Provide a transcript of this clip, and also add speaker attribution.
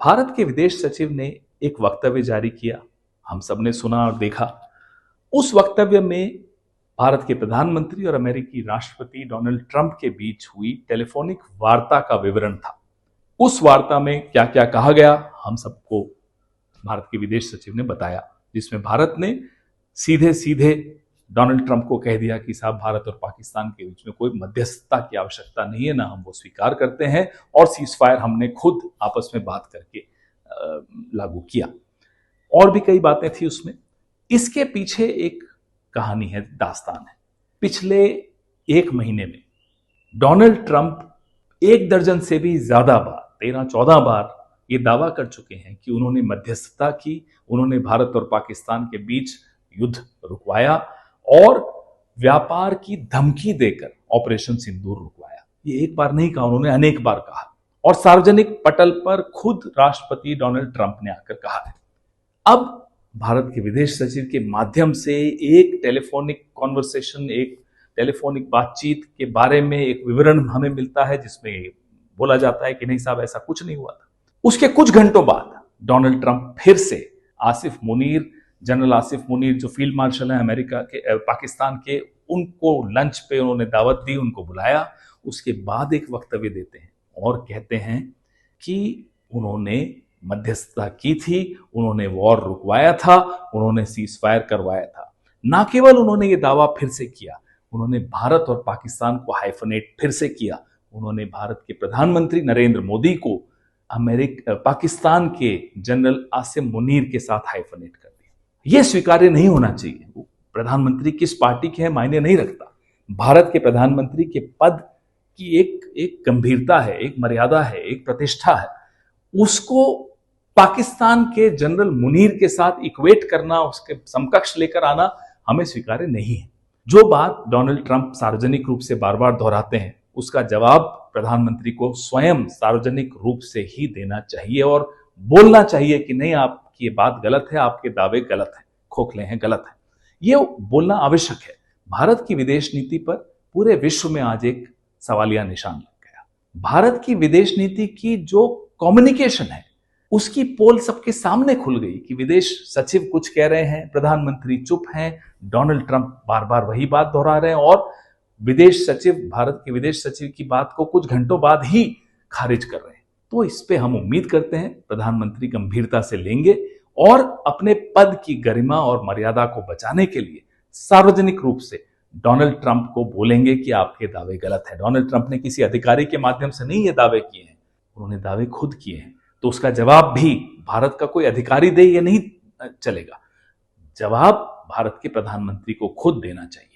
Speaker 1: भारत के विदेश सचिव ने एक वक्तव्य जारी किया। हम सबने सुना और देखा। उस वक्तव्य में भारत के प्रधानमंत्री और अमेरिकी राष्ट्रपति डोनाल्ड ट्रंप के बीच हुई टेलीफोनिक वार्ता का विवरण था। उस वार्ता में क्या क्या कहा गया, हम सबको भारत के विदेश सचिव ने बताया, जिसमें भारत ने सीधे सीधे डोनाल्ड ट्रंप को कह दिया कि साहब, भारत और पाकिस्तान के बीच में कोई मध्यस्थता की आवश्यकता नहीं है, ना हम वो स्वीकार करते हैं, और सीजफायर हमने खुद आपस में बात करके लागू किया। और भी कई बातें थी उसमें। इसके पीछे एक कहानी है, दास्तान है। पिछले एक महीने में डोनाल्ड ट्रंप 1 दर्जन से भी ज्यादा बार, 13-14 बार ये दावा कर चुके हैं कि उन्होंने मध्यस्थता की, उन्होंने भारत और पाकिस्तान के बीच युद्ध रुकवाया और व्यापार की धमकी देकर ऑपरेशन सिंदूर रुकवाया। ये एक बार नहीं कहा, उन्होंने अनेक बार कहा, और सार्वजनिक पटल पर खुद राष्ट्रपति डोनाल्ड ट्रंप ने आकर कहा है। अब भारत के विदेश सचिव के माध्यम से एक टेलीफोनिक कॉन्वर्सेशन, एक टेलीफोनिक बातचीत के बारे में एक विवरण हमें मिलता है, जिसमें बोला जाता है कि नहीं साहब, ऐसा कुछ नहीं हुआ था। उसके कुछ घंटों बाद डोनाल्ड ट्रंप फिर से आसिफ मुनीर, जनरल आसिफ मुनीर जो फील्ड मार्शल हैं अमेरिका के, पाकिस्तान के, उनको लंच पे उन्होंने दावत दी, उनको बुलाया। उसके बाद एक वक्तव्य देते हैं और कहते हैं कि उन्होंने मध्यस्थता की थी, उन्होंने वॉर रुकवाया था, उन्होंने सीज फायर करवाया था। ना केवल उन्होंने ये दावा फिर से किया, उन्होंने भारत और पाकिस्तान को हाइफनेट फिर से किया। उन्होंने भारत के प्रधानमंत्री नरेंद्र मोदी को पाकिस्तान के जनरल आसिम मुनीर के साथ हाइफनेट कर दिया। यह स्वीकार्य नहीं होना चाहिए। वो प्रधानमंत्री किस पार्टी के हैं मायने नहीं रखता। भारत के प्रधानमंत्री के पद की एक गंभीरता है, एक मर्यादा है, एक प्रतिष्ठा है। उसको पाकिस्तान के जनरल मुनीर के साथ इक्वेट करना, उसके समकक्ष लेकर आना हमें स्वीकार्य नहीं है। जो बात डोनाल्ड ट्रंप सार्वजनिक रूप से बार बार दोहराते हैं, उसका जवाब प्रधानमंत्री को स्वयं सार्वजनिक रूप से ही देना चाहिए और बोलना चाहिए कि नहीं, आपकी ये बात गलत है, आपके दावे गलत हैं, खोखले हैं, गलत है। ये बोलना आवश्यक है। भारत की विदेश नीति पर पूरे विश्व में आज एक सवालिया निशान लग गया। भारत की विदेश नीति की जो कम्युनिकेशन है, उसकी पोल सबके सामने खुल गई कि विदेश सचिव कुछ कह रहे हैं, प्रधानमंत्री चुप हैं, डोनाल्ड ट्रंप बार बार वही बात दोहरा रहे हैं, और विदेश सचिव, भारत के विदेश सचिव की बात को कुछ घंटों बाद ही खारिज कर रहे हैं। तो इस पे हम उम्मीद करते हैं प्रधानमंत्री गंभीरता से लेंगे और अपने पद की गरिमा और मर्यादा को बचाने के लिए सार्वजनिक रूप से डोनाल्ड ट्रंप को बोलेंगे कि आपके दावे गलत हैं। डोनाल्ड ट्रंप ने किसी अधिकारी के माध्यम से नहीं ये दावे किए हैं, उन्होंने दावे खुद किए हैं। तो उसका जवाब भी भारत का कोई अधिकारी दे, ये नहीं चलेगा। जवाब भारत के प्रधानमंत्री को खुद देना चाहिए।